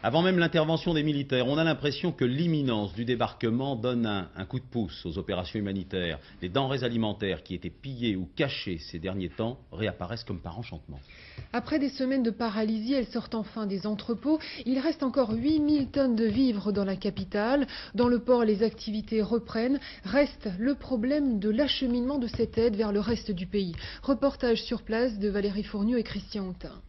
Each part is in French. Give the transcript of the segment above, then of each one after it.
Avant même l'intervention des militaires, on a l'impression que l'imminence du débarquement donne un coup de pouce aux opérations humanitaires. Les denrées alimentaires qui étaient pillées ou cachées ces derniers temps réapparaissent comme par enchantement. Après des semaines de paralysie, elles sortent enfin des entrepôts. Il reste encore 8000 tonnes de vivres dans la capitale. Dans le port, les activités reprennent. Reste le problème de l'acheminement de cette aide vers le reste du pays. Reportage sur place de Valérie Fournieu et Christian Houtin.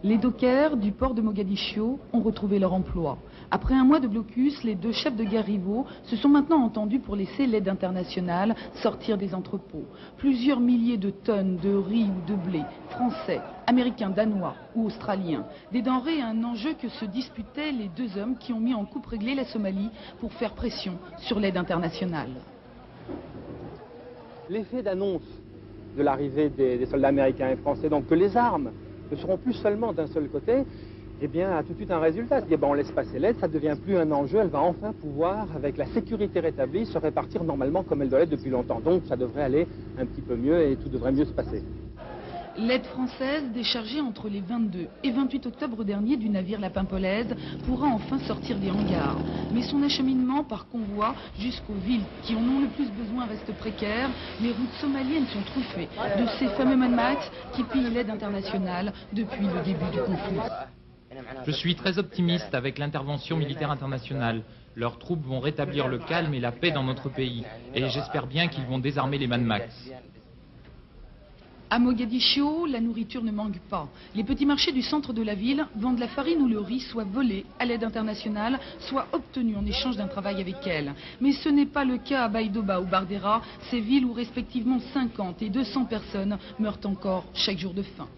Les dockers du port de Mogadiscio ont retrouvé leur emploi. Après un mois de blocus, les deux chefs de gare rivaux se sont maintenant entendus pour laisser l'aide internationale sortir des entrepôts. Plusieurs milliers de tonnes de riz ou de blé, français, américains, danois ou australiens. Des denrées, un enjeu que se disputaient les deux hommes qui ont mis en coupe réglée la Somalie pour faire pression sur l'aide internationale. L'effet d'annonce de l'arrivée des soldats américains et français, donc que les armes ne seront plus seulement d'un seul côté, eh bien, a tout de suite un résultat. C'est-à-dire, on laisse passer l'aide, ça ne devient plus un enjeu, elle va enfin pouvoir, avec la sécurité rétablie, se répartir normalement comme elle doit l'être depuis longtemps. Donc, ça devrait aller un petit peu mieux et tout devrait mieux se passer. L'aide française, déchargée entre les 22 et 28 octobre dernier du navire La Pimpolaise, pourra enfin sortir des hangars. Mais son acheminement par convoi jusqu'aux villes qui en ont le plus besoin reste précaire. Les routes somaliennes sont truffées de ces fameux Mad Max qui pillent l'aide internationale depuis le début du conflit. Je suis très optimiste avec l'intervention militaire internationale. Leurs troupes vont rétablir le calme et la paix dans notre pays. Et j'espère bien qu'ils vont désarmer les Mad Max. À Mogadiscio, la nourriture ne manque pas. Les petits marchés du centre de la ville vendent la farine ou le riz, soit volés à l'aide internationale, soit obtenus en échange d'un travail avec elle. Mais ce n'est pas le cas à Baydoba ou Bardera, ces villes où respectivement 50 et 200 personnes meurent encore chaque jour de faim.